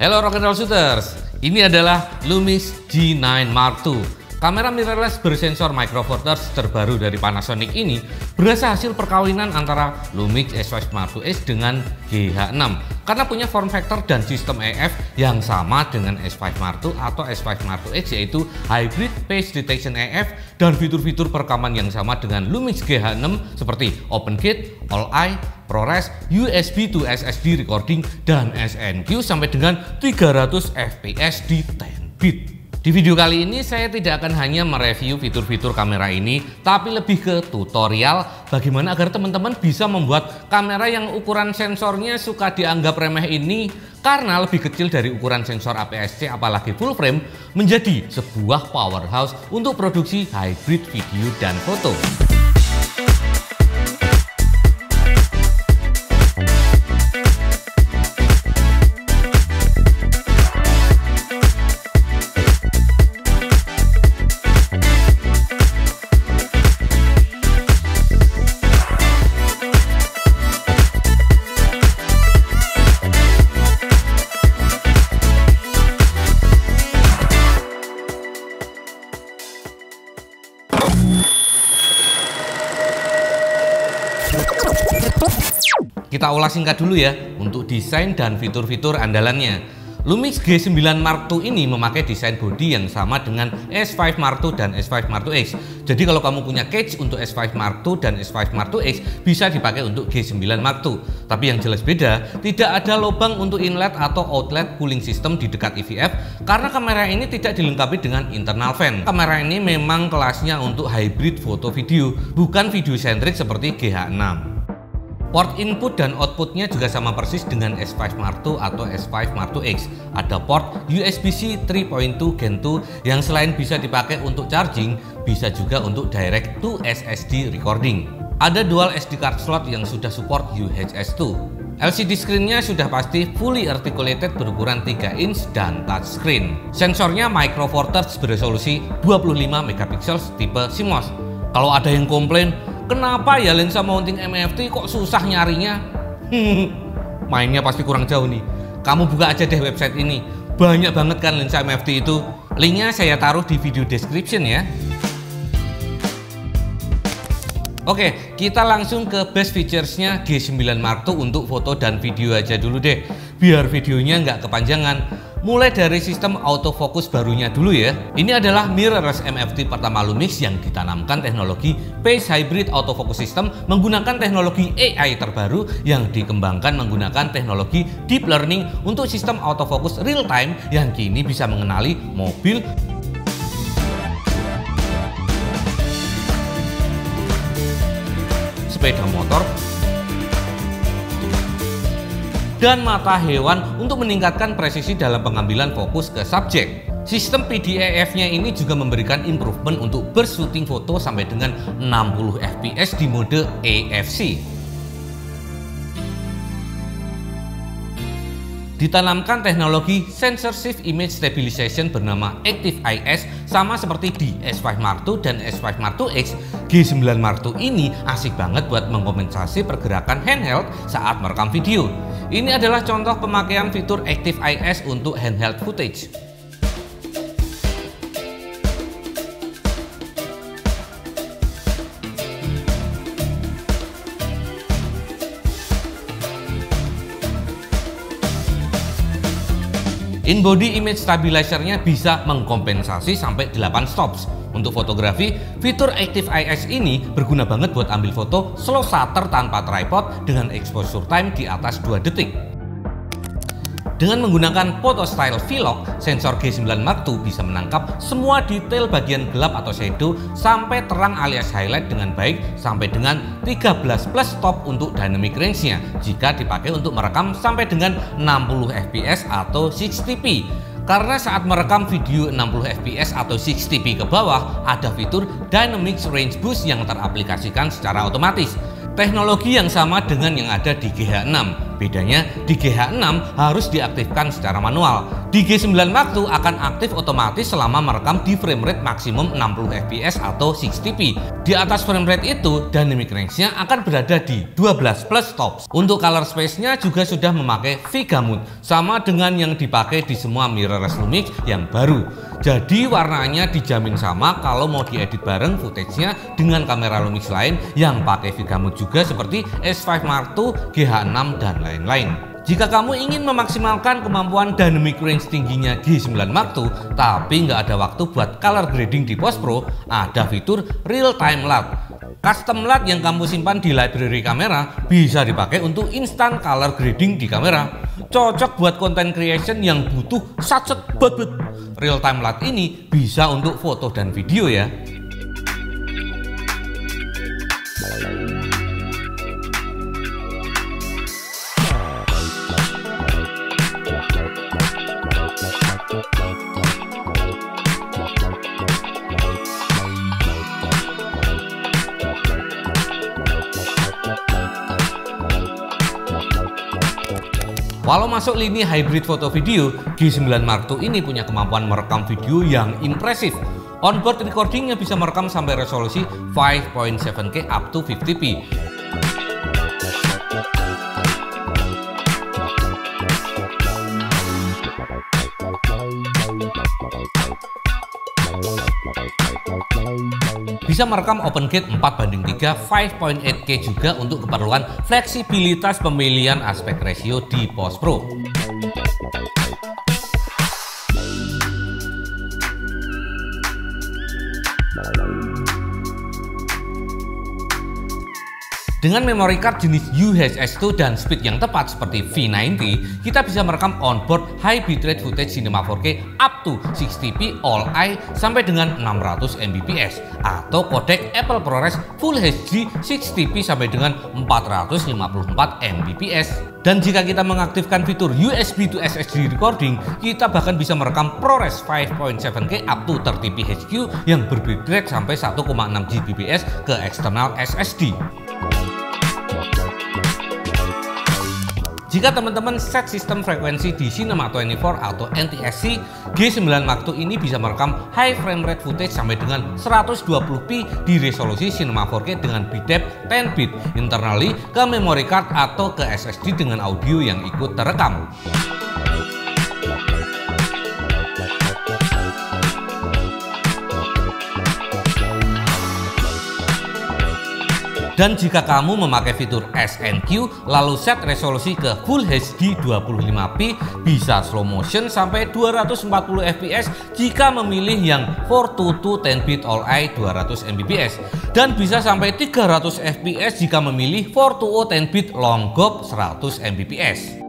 Hello Rock'n'Roll Shooters, ini adalah Lumix G9 Mark II. Kamera mirrorless bersensor Micro Four Thirds terbaru dari Panasonic ini berasal hasil perkawinan antara Lumix S5 Mark II dengan GH6 karena punya form factor dan sistem EF yang sama dengan S5 Mark II atau S5 Mark II X, yaitu Hybrid Face Detection EF dan fitur-fitur perekaman yang sama dengan Lumix GH6 seperti Open Gate, All Eye, ProRes, USB to SSD recording, dan SNQ sampai dengan 300 fps di 10 bit. Di video kali ini saya tidak akan hanya mereview fitur-fitur kamera ini, tapi lebih ke tutorial bagaimana agar teman-teman bisa membuat kamera yang ukuran sensornya suka dianggap remeh ini karena lebih kecil dari ukuran sensor APS-C apalagi full frame menjadi sebuah powerhouse untuk produksi hybrid video dan foto. Kita ulas singkat dulu ya untuk desain dan fitur-fitur andalannya. Lumix G9 Mark II ini memakai desain bodi yang sama dengan S5 Mark II dan S5 Mark II X. Jadi kalau kamu punya cage untuk S5 Mark II dan S5 Mark II X bisa dipakai untuk G9 Mark II. Tapi yang jelas beda, tidak ada lubang untuk inlet atau outlet cooling system di dekat EVF karena kamera ini tidak dilengkapi dengan internal fan. Kamera ini memang kelasnya untuk hybrid foto video, bukan video centric seperti GH6. Port input dan outputnya juga sama persis dengan S5 Mark II atau S5 Mark II X. Ada port USB-C 3.2 Gen 2 yang selain bisa dipakai untuk charging, bisa juga untuk direct to SSD recording. Ada dual SD card slot yang sudah support UHS 2. LCD screen-nya sudah pasti fully articulated berukuran 3 inch dan touchscreen. Sensornya Micro Four Thirds beresolusi 25 megapiksel tipe CMOS. Kalau ada yang komplain, kenapa ya lensa mounting MFT kok susah nyarinya? Mainnya pasti kurang jauh nih. Kamu buka aja deh website ini. Banyak banget kan lensa MFT itu. Linknya saya taruh di video description ya. Oke, kita langsung ke best features-nya G9 Mark II untuk foto dan video aja dulu deh. Biar videonya nggak kepanjangan. Mulai dari sistem autofocus barunya dulu ya. Ini adalah mirrorless MFT pertama Lumix yang ditanamkan teknologi Phase Hybrid Autofocus System menggunakan teknologi AI terbaru yang dikembangkan menggunakan teknologi Deep Learning untuk sistem autofocus real time yang kini bisa mengenali mobil, sepeda motor, dan mata hewan untuk meningkatkan presisi dalam pengambilan fokus ke subjek. Sistem PDAF-nya ini juga memberikan improvement untuk bershooting foto sampai dengan 60 fps di mode AFC. Ditanamkan teknologi Sensor Shift Image Stabilization bernama ActiveIS sama seperti di S5 Mark II dan S5 Mark II X. G9 Mark II ini asik banget buat mengkompensasi pergerakan handheld saat merekam video. Ini adalah contoh pemakaian fitur ActiveIS untuk handheld footage. In-body image stabilizer-nya bisa mengkompensasi sampai 8 stops. Untuk fotografi, fitur ActiveIS ini berguna banget buat ambil foto slow shutter tanpa tripod dengan exposure time di atas 2 detik. Dengan menggunakan Photo Style V-Lock, sensor G9 Mark II bisa menangkap semua detail bagian gelap atau shadow sampai terang alias highlight dengan baik sampai dengan 13 plus stop untuk dynamic range-nya jika dipakai untuk merekam sampai dengan 60 fps atau 60p. Karena saat merekam video 60 fps atau 60p ke bawah, ada fitur Dynamic Range Boost yang teraplikasikan secara otomatis. Teknologi yang sama dengan yang ada di GH6. Bedanya di GH6 harus diaktifkan secara manual. Di G9 Mark II akan aktif otomatis selama merekam di frame rate maksimum 60 fps atau 60p. Di atas frame rate itu dynamic range-nya akan berada di 12 plus tops. Untuk color space-nya juga sudah memakai Vega Mode, sama dengan yang dipakai di semua mirrorless Lumix yang baru. Jadi warnanya dijamin sama kalau mau diedit bareng footage-nya dengan kamera Lumix lain yang pakai Vega Mode juga seperti S5 Mark II, GH6 dan lain-lain. Jika kamu ingin memaksimalkan kemampuan dynamic range tingginya G9 Mark II tapi nggak ada waktu buat color grading di Post Pro, ada fitur Real Time LUT. Custom LUT yang kamu simpan di library kamera bisa dipakai untuk instant color grading di kamera. Cocok buat content creation yang butuh satset bet. Real Time LUT ini bisa untuk foto dan video ya. Walau masuk lini hybrid foto video, G9 Mark II ini punya kemampuan merekam video yang impresif. Onboard recordingnya bisa merekam sampai resolusi 5.7K up to 50p. Bisa merekam open gate 4:3 5.8K juga untuk keperluan fleksibilitas pemilihan aspek ratio di Post Pro. Dengan memory card jenis UHS-2 dan speed yang tepat seperti V90, kita bisa merekam onboard high bitrate footage cinema 4K up to 60p all eye sampai dengan 600 Mbps atau kodek Apple ProRes Full HD 60p sampai dengan 454 Mbps. Dan jika kita mengaktifkan fitur USB to SSD recording, kita bahkan bisa merekam ProRes 5.7K up to 30p HQ yang berbitrate sampai 1,6 Gbps ke eksternal SSD. Jika teman-teman set sistem frekuensi di Cinema 24 atau NTSC, G9 Mark II ini bisa merekam high frame rate footage sampai dengan 120p di resolusi Cinema 4K dengan bidepth 10 bit internally ke memory card atau ke SSD dengan audio yang ikut terekam. Dan jika kamu memakai fitur SNQ lalu set resolusi ke Full HD 25p, bisa slow motion sampai 240 fps jika memilih yang 422 10-bit all eye 200 Mbps, dan bisa sampai 300 fps jika memilih 420 10-bit long gop 100 Mbps.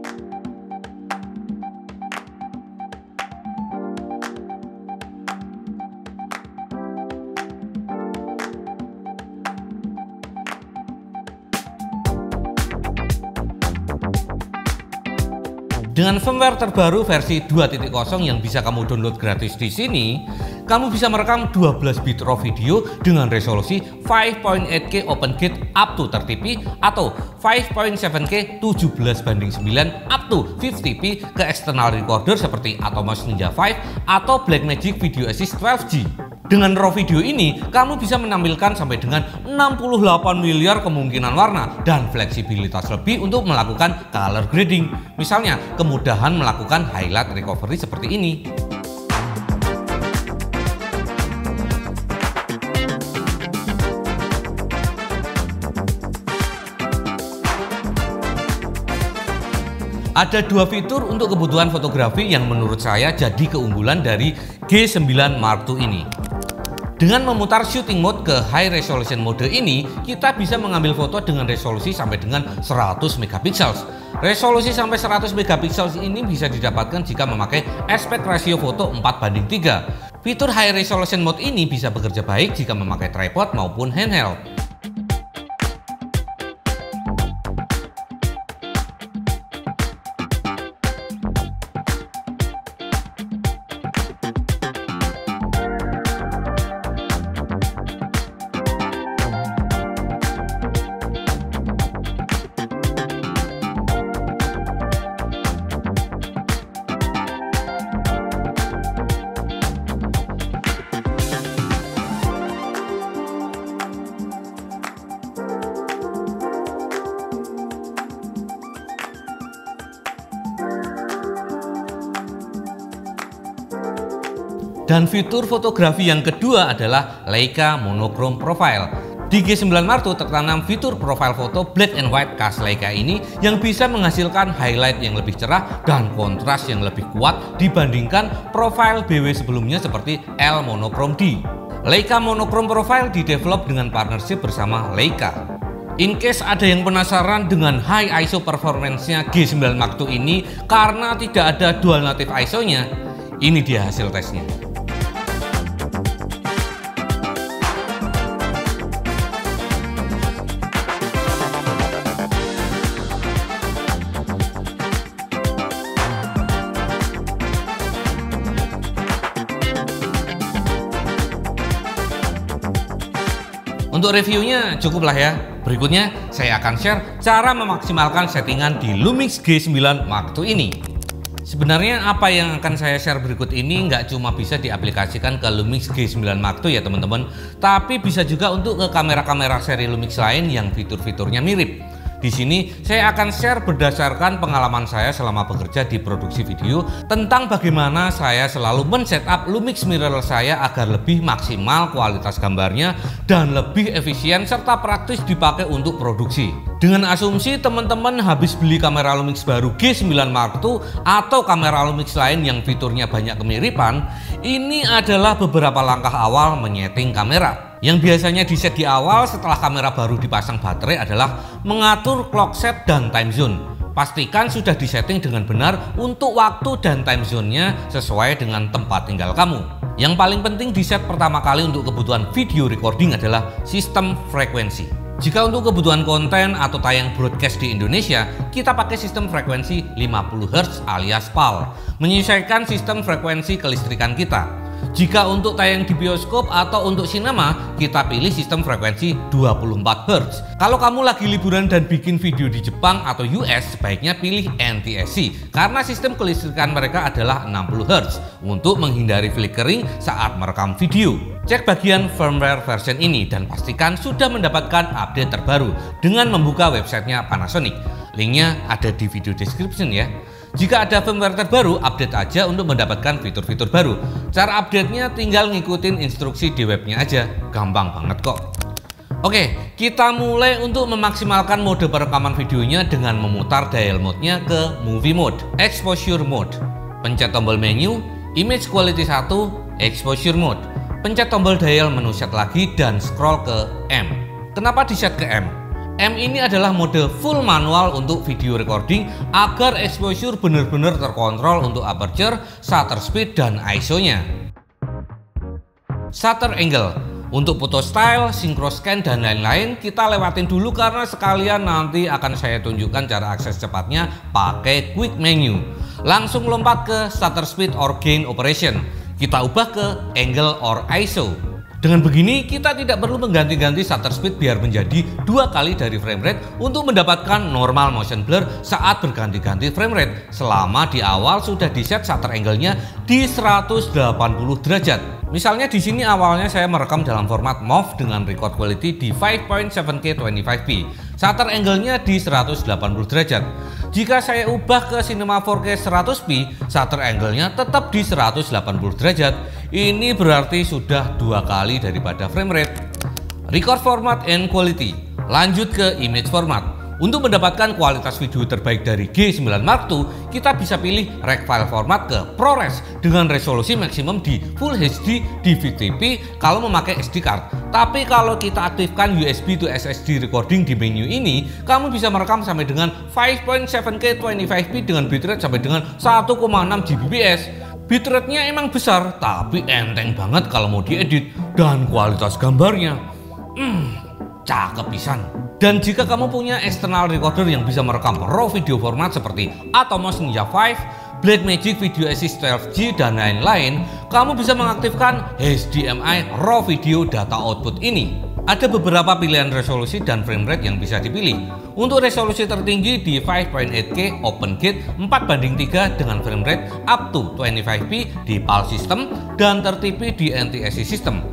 Dengan firmware terbaru versi 2.0 yang bisa kamu download gratis di sini, kamu bisa merekam 12 bit raw video dengan resolusi 5.8K open gate up to 30p atau 5.7K 17:9 up to 50p ke external recorder seperti Atomos Ninja 5 atau Blackmagic Video Assist 12G. Dengan raw video ini, kamu bisa menampilkan sampai dengan 68 miliar kemungkinan warna dan fleksibilitas lebih untuk melakukan color grading. Misalnya, kemudahan melakukan highlight recovery seperti ini. Ada dua fitur untuk kebutuhan fotografi yang menurut saya jadi keunggulan dari G9 Mark II ini. Dengan memutar shooting mode ke high resolution mode ini, kita bisa mengambil foto dengan resolusi sampai dengan 100 megapiksel. Resolusi sampai 100 megapiksel ini bisa didapatkan jika memakai aspek rasio foto 4:3. Fitur high resolution mode ini bisa bekerja baik jika memakai tripod maupun handheld. Dan fitur fotografi yang kedua adalah Leica Monochrome Profile. Di G9 Mark II tertanam fitur profile foto black and white khas Leica ini yang bisa menghasilkan highlight yang lebih cerah dan kontras yang lebih kuat dibandingkan profile BW sebelumnya seperti L Monochrome D. Leica Monochrome Profile didevelop dengan partnership bersama Leica. In case ada yang penasaran dengan high ISO performance-nya G9 Mark II ini karena tidak ada dual native ISO-nya, ini dia hasil tesnya. Untuk reviewnya cukuplah ya. Berikutnya saya akan share cara memaksimalkan settingan di Lumix G9 Mark II ini. Sebenarnya apa yang akan saya share berikut ini nggak cuma bisa diaplikasikan ke Lumix G9 Mark II ya teman-teman, tapi bisa juga untuk ke kamera-kamera seri Lumix lain yang fitur-fiturnya mirip. Di sini saya akan share berdasarkan pengalaman saya selama bekerja di produksi video tentang bagaimana saya selalu men-setup Lumix mirrorless saya agar lebih maksimal kualitas gambarnya dan lebih efisien serta praktis dipakai untuk produksi. Dengan asumsi teman-teman habis beli kamera Lumix baru G9 Mark II atau kamera Lumix lain yang fiturnya banyak kemiripan, ini adalah beberapa langkah awal menyeting kamera. Yang biasanya di set di awal setelah kamera baru dipasang baterai adalah mengatur clock set dan time zone. Pastikan sudah disetting dengan benar untuk waktu dan time zone-nya sesuai dengan tempat tinggal kamu. Yang paling penting di set pertama kali untuk kebutuhan video recording adalah sistem frekuensi. Jika untuk kebutuhan konten atau tayang broadcast di Indonesia, kita pakai sistem frekuensi 50 Hz alias PAL, menyesuaikan sistem frekuensi kelistrikan kita. Jika untuk tayang di bioskop atau untuk sinema, kita pilih sistem frekuensi 24 Hz. Kalau kamu lagi liburan dan bikin video di Jepang atau US, sebaiknya pilih NTSC karena sistem kelistrikan mereka adalah 60 Hz untuk menghindari flickering saat merekam video. Cek bagian firmware version ini dan pastikan sudah mendapatkan update terbaru dengan membuka websitenya Panasonic. Linknya ada di video description ya. Jika ada firmware terbaru, update aja untuk mendapatkan fitur-fitur baru. Cara update-nya tinggal ngikutin instruksi di webnya aja, gampang banget kok. Oke, kita mulai untuk memaksimalkan mode perekaman videonya dengan memutar dial mode-nya ke Movie Mode, Exposure Mode. Pencet tombol menu, Image Quality 1, Exposure Mode. Pencet tombol dial menu set lagi dan scroll ke M. Kenapa di set ke M? M ini adalah mode full manual untuk video recording agar exposure benar-benar terkontrol untuk aperture, shutter speed, dan ISO-nya. Shutter angle untuk foto style, synchro scan, dan lain-lain kita lewatin dulu karena sekalian nanti akan saya tunjukkan cara akses cepatnya pakai quick menu. Langsung lompat ke shutter speed or gain operation. Kita ubah ke angle or ISO. Dengan begini kita tidak perlu mengganti-ganti shutter speed biar menjadi 2 kali dari frame rate untuk mendapatkan normal motion blur saat berganti-ganti frame rate selama di awal sudah di set shutter angle-nya di 180 derajat. Misalnya di sini awalnya saya merekam dalam format MOV dengan record quality di 5.7K 25p. Shutter angle-nya di 180 derajat. Jika saya ubah ke Cinema 4K 100p, shutter angle-nya tetap di 180 derajat. Ini berarti sudah 2 kali daripada frame rate. Record format and quality. Lanjut ke image format. Untuk mendapatkan kualitas video terbaik dari G9 Mark II, kita bisa pilih rec file format ke ProRes dengan resolusi maksimum di Full HD DVDP kalau memakai SD card. Tapi kalau kita aktifkan USB to SSD recording di menu ini, kamu bisa merekam sampai dengan 5.7K 25p dengan bitrate sampai dengan 1,6 Gbps. Bitrate-nya emang besar, tapi enteng banget kalau mau diedit dan kualitas gambarnya cakep pisan. Dan jika kamu punya external recorder yang bisa merekam raw video format seperti Atomos Ninja 5, Blackmagic Video Assist 12G, dan lain-lain, kamu bisa mengaktifkan HDMI raw video data output ini. Ada beberapa pilihan resolusi dan frame rate yang bisa dipilih. Untuk resolusi tertinggi di 5.8K Open Gate 4:3 dengan frame rate up to 25p di PAL system dan 30p di NTSC system.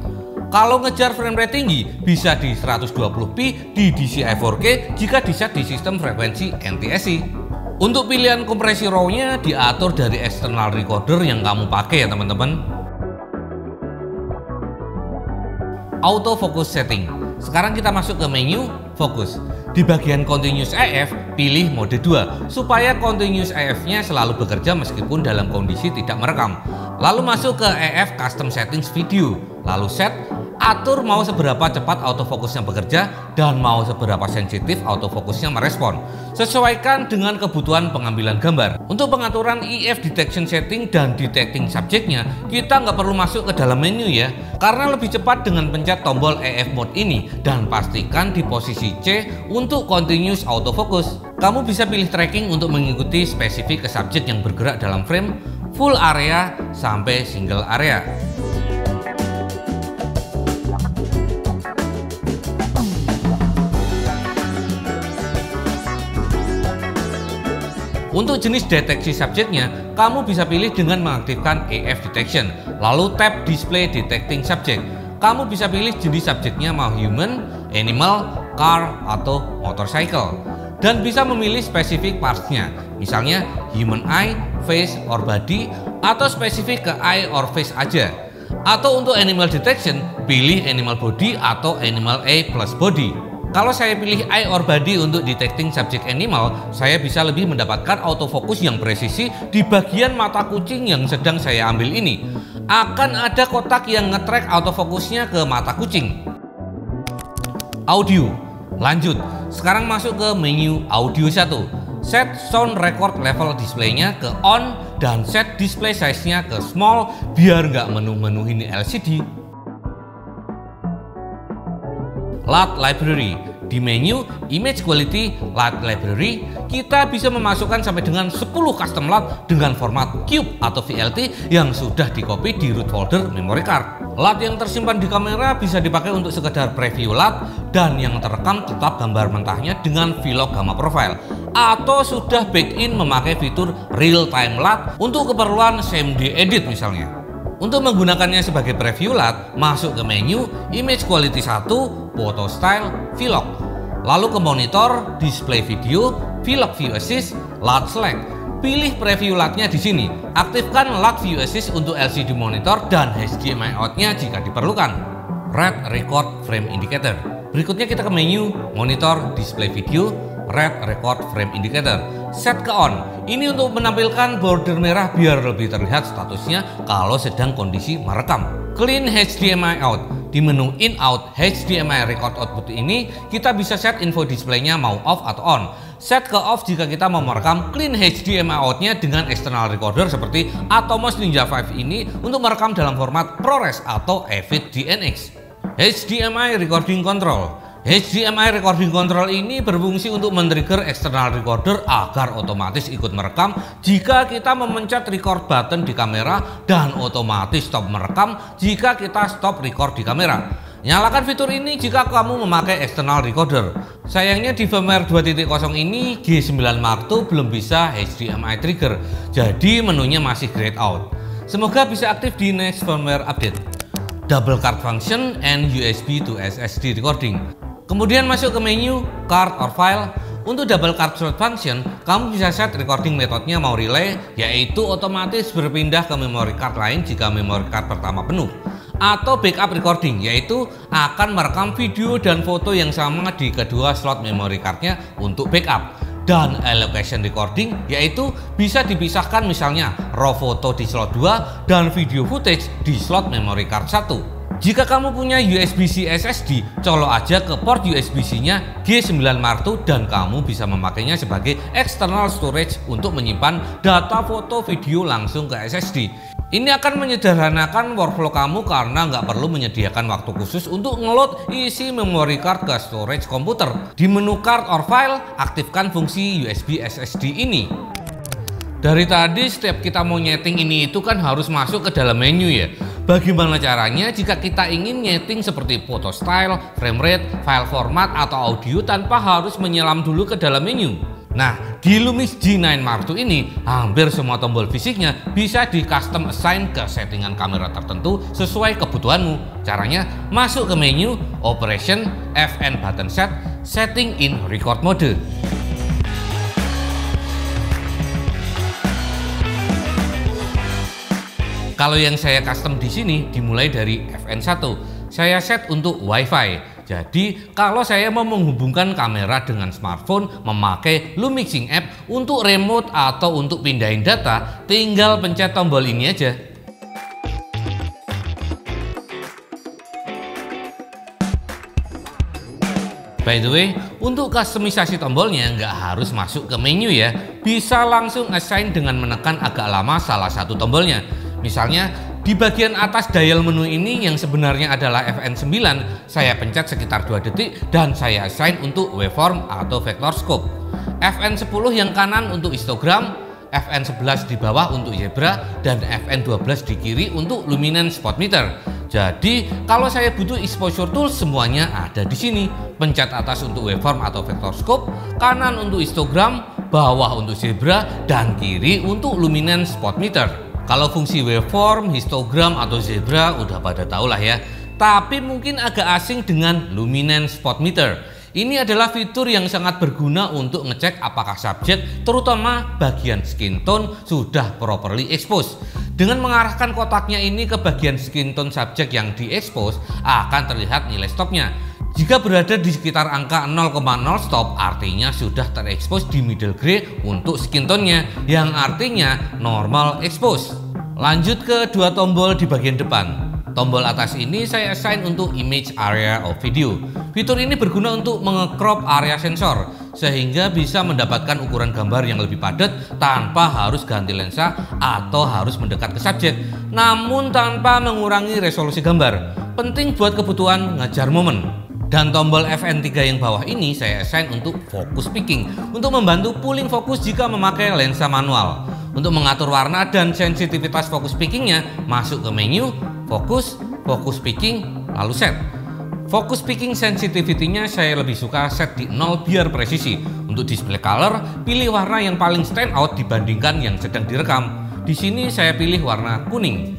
Kalau ngejar frame rate tinggi bisa di 120p di DCI 4K jika diset di sistem frekuensi NTSC. Untuk pilihan kompresi RAW-nya diatur dari external recorder yang kamu pakai ya teman-teman. Auto Focus Setting. Sekarang kita masuk ke menu Fokus. Di bagian Continuous AF, pilih mode 2 supaya Continuous AF-nya selalu bekerja meskipun dalam kondisi tidak merekam. Lalu masuk ke AF Custom Settings Video. Lalu set, atur mau seberapa cepat autofokusnya bekerja dan mau seberapa sensitif autofokusnya merespon. Sesuaikan dengan kebutuhan pengambilan gambar. Untuk pengaturan EF Detection Setting dan Detecting Subjectnya, kita nggak perlu masuk ke dalam menu ya, karena lebih cepat dengan pencet tombol EF Mode ini dan pastikan di posisi C untuk Continuous Autofocus. Kamu bisa pilih tracking untuk mengikuti spesifik ke subjek yang bergerak dalam frame, full area sampai single area. Untuk jenis deteksi subjeknya, kamu bisa pilih dengan mengaktifkan AF Detection, lalu tap Display Detecting Subject. Kamu bisa pilih jenis subjeknya mau human, animal, car, atau motorcycle. Dan bisa memilih spesifik parts-nya, misalnya human eye, face, or body, atau spesifik ke eye or face aja. Atau untuk animal detection, pilih animal body atau animal eye plus body. Kalau saya pilih eye or body untuk detecting subject animal, saya bisa lebih mendapatkan autofocus yang presisi di bagian mata kucing yang sedang saya ambil ini. Akan ada kotak yang nge-track autofokusnya ke mata kucing. Audio. Lanjut, sekarang masuk ke menu audio 1. Set sound record level displaynya ke on dan set display size-nya ke small biar nggak menuhin LCD. LUT Library. Di menu Image Quality LUT Library, kita bisa memasukkan sampai dengan 10 custom LUT dengan format cube atau VLT yang sudah di-copy di root folder memory card. LUT yang tersimpan di kamera bisa dipakai untuk sekedar preview LUT dan yang terekam tetap gambar mentahnya dengan vlog gamma profile, atau sudah back-in memakai fitur real time LUT untuk keperluan SMD edit misalnya. Untuk menggunakannya sebagai preview LUT, masuk ke menu Image Quality 1, Photo Style, Vlog. Lalu ke monitor, display video, Vlog View Assist, LUT Select. Pilih preview LUT-nya di sini. Aktifkan LUT View Assist untuk LCD monitor dan HDMI out-nya jika diperlukan. Red Record Frame Indicator. Berikutnya kita ke menu Monitor, Display Video, Red Record Frame Indicator. Set ke on. Ini untuk menampilkan border merah biar lebih terlihat statusnya kalau sedang kondisi merekam. Clean HDMI out. Di menu in out HDMI record output ini kita bisa set info displaynya mau off atau on. Set ke off jika kita mau merekam clean HDMI outnya dengan external recorder seperti Atomos Ninja 5 ini untuk merekam dalam format ProRes atau Avid DNX. HDMI Recording Control. HDMI Recording Control ini berfungsi untuk men-trigger external recorder agar otomatis ikut merekam jika kita memencet record button di kamera dan otomatis stop merekam jika kita stop record di kamera. Nyalakan fitur ini jika kamu memakai external recorder. Sayangnya di firmware 2.0 ini G9 Mark II belum bisa HDMI trigger, jadi menunya masih grayed out. Semoga bisa aktif di next firmware update. Double card function and USB to SSD recording. Kemudian masuk ke menu Card or File. Untuk double card slot function, kamu bisa set recording metodenya mau relay, yaitu otomatis berpindah ke memory card lain jika memory card pertama penuh. Atau backup recording, yaitu akan merekam video dan foto yang sama di kedua slot memory cardnya untuk backup. Dan allocation recording, yaitu bisa dipisahkan misalnya raw foto di slot 2 dan video footage di slot memory card 1. Jika kamu punya USB-C SSD, colok aja ke port USB-C-nya G9 Mark II dan kamu bisa memakainya sebagai external storage untuk menyimpan data foto video langsung ke SSD. Ini akan menyederhanakan workflow kamu karena nggak perlu menyediakan waktu khusus untuk ngeload isi memory card ke storage komputer. Di menu Card or File, aktifkan fungsi USB SSD ini. Dari tadi setiap kita mau nyeting ini itu kan harus masuk ke dalam menu ya. Bagaimana caranya jika kita ingin nyeting seperti photo style, frame rate, file format, atau audio tanpa harus menyelam dulu ke dalam menu? Nah, di Lumix G9 Mark II ini hampir semua tombol fisiknya bisa di custom assign ke settingan kamera tertentu sesuai kebutuhanmu. Caranya masuk ke menu Operation, FN Button Set, Setting in Record Mode. Kalau yang saya custom di sini dimulai dari FN1. saya set untuk WiFi. Jadi kalau saya mau menghubungkan kamera dengan smartphone memakai Lumixing app untuk remote atau untuk pindahin data, tinggal pencet tombol ini aja. By the way, untuk kustomisasi tombolnya nggak harus masuk ke menu ya, bisa langsung assign dengan menekan agak lama salah satu tombolnya. Misalnya di bagian atas dial menu ini yang sebenarnya adalah FN9, saya pencet sekitar 2 detik dan saya assign untuk waveform atau vector scope. FN10 yang kanan untuk histogram, FN11 di bawah untuk zebra, dan FN12 di kiri untuk luminance spot meter. Jadi kalau saya butuh exposure tool semuanya ada di sini. Pencet atas untuk waveform atau vector scope, kanan untuk histogram, bawah untuk zebra, dan kiri untuk luminance spot meter. Kalau fungsi waveform, histogram, atau zebra udah pada tahu lah ya. Tapi mungkin agak asing dengan luminance spot meter. Ini adalah fitur yang sangat berguna untuk ngecek apakah subjek, terutama bagian skin tone, sudah properly exposed. Dengan mengarahkan kotaknya ini ke bagian skin tone subjek yang diekspos, akan terlihat nilai stopnya. Jika berada di sekitar angka 0,0 stop, artinya sudah terekspos di middle gray untuk skin tone-nya, yang artinya normal expose. Lanjut ke dua tombol di bagian depan. Tombol atas ini saya assign untuk image area of video. Fitur ini berguna untuk mengecrop area sensor, sehingga bisa mendapatkan ukuran gambar yang lebih padat tanpa harus ganti lensa atau harus mendekat ke subjek, namun tanpa mengurangi resolusi gambar. Penting buat kebutuhan ngejar momen. Dan tombol FN3 yang bawah ini saya assign untuk focus picking, untuk membantu pulling fokus jika memakai lensa manual. Untuk mengatur warna dan sensitivitas focus pickingnya, masuk ke menu, fokus, focus picking, lalu set. Focus picking sensitivity-nya saya lebih suka set di 0 biar presisi. Untuk display color, pilih warna yang paling stand out dibandingkan yang sedang direkam. Di sini saya pilih warna kuning.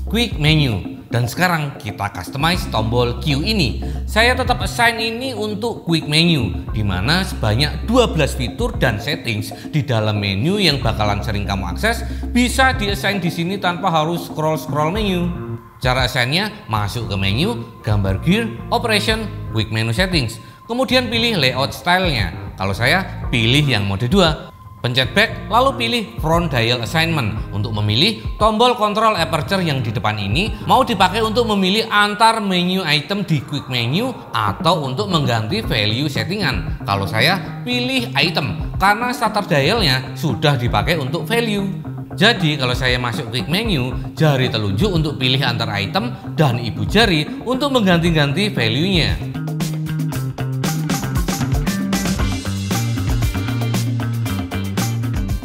Quick menu. Dan sekarang kita customize tombol Q ini. Saya tetap assign ini untuk quick menu, dimana sebanyak 12 fitur dan settings di dalam menu yang bakalan sering kamu akses bisa diassign di sini tanpa harus scroll menu. Cara assignnya, masuk ke menu, gambar gear, operation, quick menu settings. Kemudian pilih layout stylenya. Kalau saya pilih yang mode 2. Pencet back, lalu pilih front dial assignment untuk memilih tombol control aperture yang di depan ini mau dipakai untuk memilih antar menu item di quick menu atau untuk mengganti value settingan. Kalau saya pilih item karena starter dialnya sudah dipakai untuk value. Jadi kalau saya masuk quick menu, jari telunjuk untuk pilih antar item dan ibu jari untuk mengganti-ganti value-nya.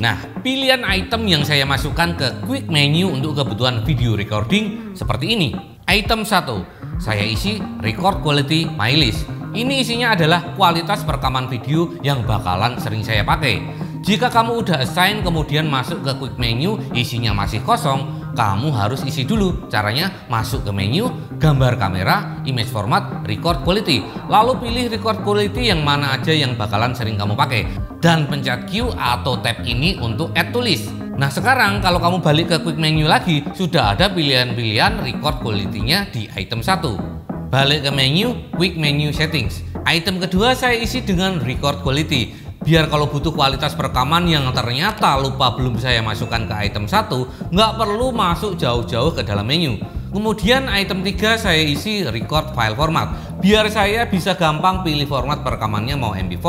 Nah, pilihan item yang saya masukkan ke quick menu untuk kebutuhan video recording seperti ini. Item 1, saya isi record quality my list. Ini isinya adalah kualitas perekaman video yang bakalan sering saya pakai. Jika kamu udah assign kemudian masuk ke quick menu isinya masih kosong, kamu harus isi dulu. Caranya masuk ke menu, gambar kamera, image format, record quality. Lalu pilih record quality yang mana aja yang bakalan sering kamu pakai. Dan pencet Q atau tab ini untuk add to list. Nah sekarang kalau kamu balik ke quick menu lagi, sudah ada pilihan-pilihan record quality-nya di item 1. Balik ke menu, quick menu settings. Item kedua saya isi dengan record quality. Biar kalau butuh kualitas perekaman yang ternyata lupa belum saya masukkan ke item 1, nggak perlu masuk jauh-jauh ke dalam menu. Kemudian item 3 saya isi record file format. Biar saya bisa gampang pilih format perekamannya mau MP4,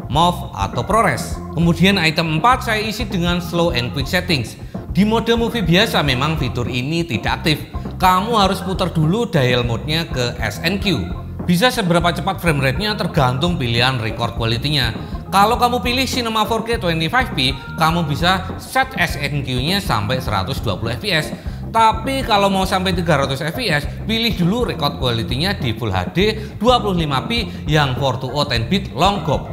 MOV, atau ProRes. Kemudian item 4 saya isi dengan slow and quick settings. Di mode movie biasa memang fitur ini tidak aktif. Kamu harus putar dulu dial mode-nya ke SNQ. Bisa seberapa cepat frame rate-nya tergantung pilihan record quality-nya. Kalau kamu pilih Cinema 4K 25p, kamu bisa set SNQ-nya sampai 120 fps. Tapi kalau mau sampai 300 fps, pilih dulu record quality-nya di Full HD 25p yang 420 10-bit long gop.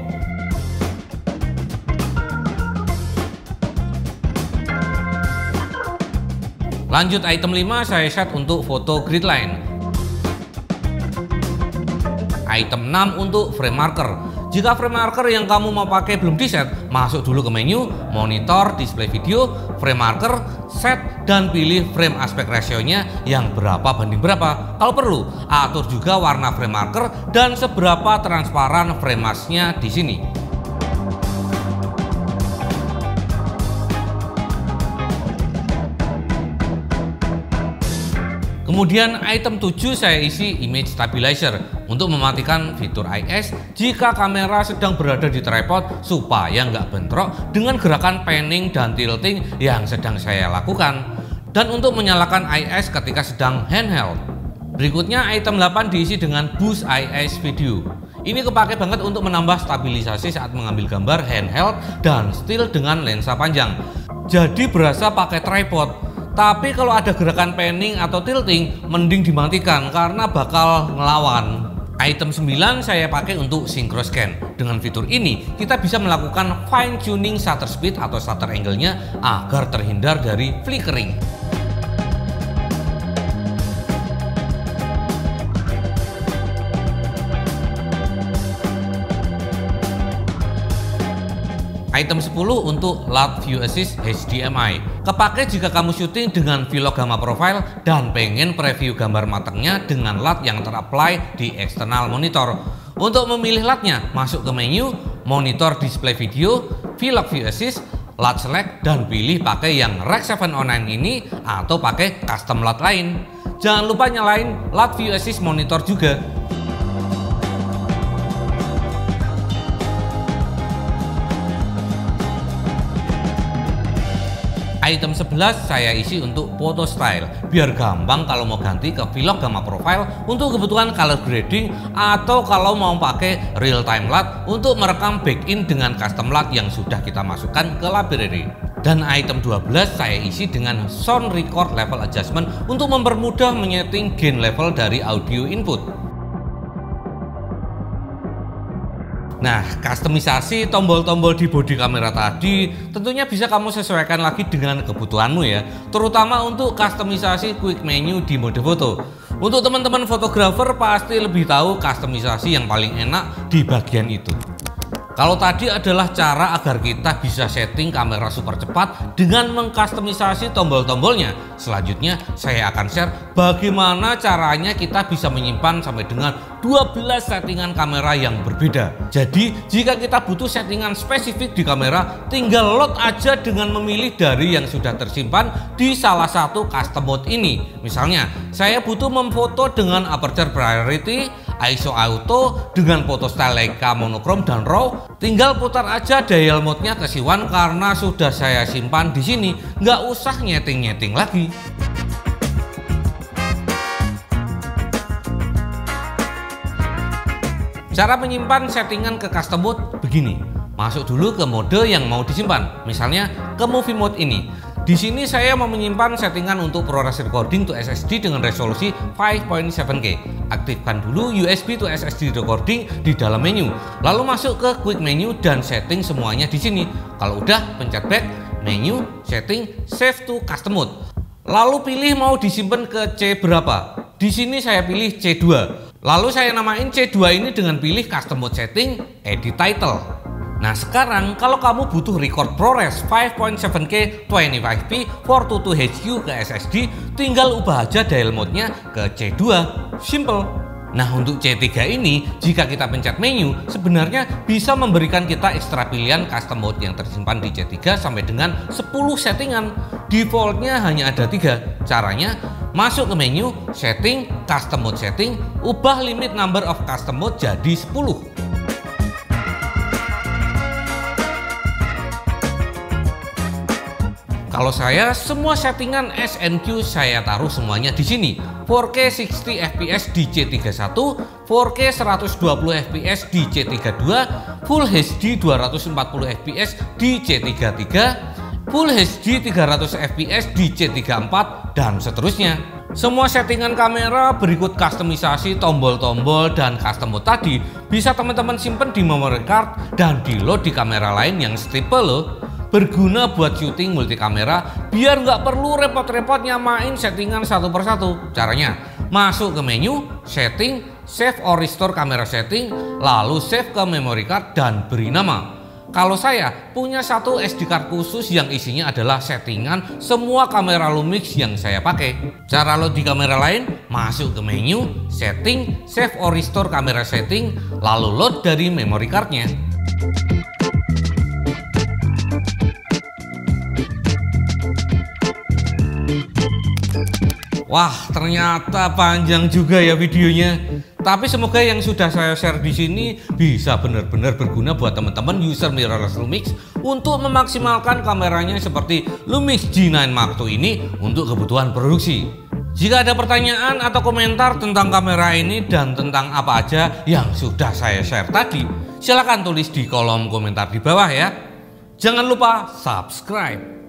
Lanjut item 5 saya set untuk foto grid line. Item 6 untuk frame marker. Jika frame marker yang kamu mau pakai belum di set, masuk dulu ke menu, monitor, display video, frame marker, set, dan pilih frame aspect ratio-nya yang berapa banding berapa. Kalau perlu, atur juga warna frame marker dan seberapa transparan frame mask-nya di sini. Kemudian item 7 saya isi image stabilizer untuk mematikan fitur IS jika kamera sedang berada di tripod supaya nggak bentrok dengan gerakan panning dan tilting yang sedang saya lakukan, dan untuk menyalakan IS ketika sedang handheld. Berikutnya item 8 diisi dengan boost IS video. Ini kepake banget untuk menambah stabilisasi saat mengambil gambar handheld dan still dengan lensa panjang. Jadi berasa pakai tripod. Tapi kalau ada gerakan panning atau tilting, mending dimatikan karena bakal ngelawan. Item 9 saya pakai untuk synchro scan. Dengan fitur ini, kita bisa melakukan fine tuning shutter speed atau shutter angle-nya agar terhindar dari flickering. Item 10 untuk LUT View Assist HDMI. Kepake jika kamu syuting dengan vlog gamma profile dan pengen preview gambar matangnya dengan LUT yang terapply di eksternal monitor. Untuk memilih LUT-nya, masuk ke menu, monitor display video, vlog view assist, LUT select, dan pilih pakai yang Rec 709 ini atau pakai custom LUT lain. Jangan lupa nyalain LUT View Assist monitor juga. Item 11 saya isi untuk photo style, biar gampang kalau mau ganti ke vlog gamma profile untuk kebutuhan color grading atau kalau mau pakai real time LUT untuk merekam back in dengan custom LUT yang sudah kita masukkan ke library. Dan item 12 saya isi dengan sound record level adjustment untuk mempermudah menyeting gain level dari audio input. Nah, kustomisasi tombol-tombol di bodi kamera tadi tentunya bisa kamu sesuaikan lagi dengan kebutuhanmu ya, terutama untuk kustomisasi quick menu di mode foto. Untuk teman-teman fotografer pasti lebih tahu kustomisasi yang paling enak di bagian itu. Kalau tadi adalah cara agar kita bisa setting kamera super cepat dengan mengkustomisasi tombol-tombolnya. Selanjutnya saya akan share bagaimana caranya kita bisa menyimpan sampai dengan 12 settingan kamera yang berbeda. Jadi jika kita butuh settingan spesifik di kamera, tinggal load aja dengan memilih dari yang sudah tersimpan di salah satu custom mode ini. Misalnya saya butuh memfoto dengan aperture priority, ISO auto dengan foto style Leica monokrom dan raw, tinggal putar aja dial mode-nya ke C1 karena sudah saya simpan di sini, nggak usah nyeting-nyeting lagi. Cara menyimpan settingan ke custom mode begini. Masuk dulu ke mode yang mau disimpan, misalnya ke movie mode ini. Di sini saya mau menyimpan settingan untuk ProRes recording to SSD dengan resolusi 5.7K. Aktifkan dulu USB to SSD recording di dalam menu. Lalu masuk ke quick menu dan setting semuanya di sini. Kalau udah, pencet back, menu, setting, save to custom mode. Lalu pilih mau disimpan ke C berapa. Di sini saya pilih C2. Lalu saya namain C2 ini dengan pilih custom mode setting, edit title. Nah sekarang kalau kamu butuh record ProRes 5.7K 25p 422HQ ke SSD, tinggal ubah aja dial mode-nya ke C2, simple. Nah untuk C3 ini, jika kita pencet menu, sebenarnya bisa memberikan kita ekstra pilihan custom mode yang tersimpan di C3 sampai dengan 10 settingan. Defaultnya hanya ada 3. Caranya, masuk ke menu, setting, custom mode setting, ubah limit number of custom mode jadi 10. Kalau saya, semua settingan SNQ saya taruh semuanya di sini. 4K 60 fps di C31, 4K 120 fps di C32, Full HD 240 fps di C33, Full HD 300 fps di C34, dan seterusnya. Semua settingan kamera berikut kustomisasi tombol-tombol dan custom mode tadi bisa teman-teman simpen di memory card dan di load di kamera lain yang strippable loh. Berguna buat syuting multi kamera biar nggak perlu repot-repot nyamain settingan satu persatu. Caranya, masuk ke menu, setting, save or restore kamera setting, lalu save ke memory card dan beri nama. Kalau saya punya satu SD card khusus yang isinya adalah settingan semua kamera Lumix yang saya pakai. Cara load di kamera lain, masuk ke menu, setting, save or restore kamera setting, lalu load dari memory cardnya. Wah, ternyata panjang juga ya videonya. Tapi semoga yang sudah saya share di sini bisa benar-benar berguna buat teman-teman user mirrorless Lumix untuk memaksimalkan kameranya seperti Lumix G9 Mark II ini untuk kebutuhan produksi. Jika ada pertanyaan atau komentar tentang kamera ini dan tentang apa aja yang sudah saya share tadi, silahkan tulis di kolom komentar di bawah ya. Jangan lupa subscribe.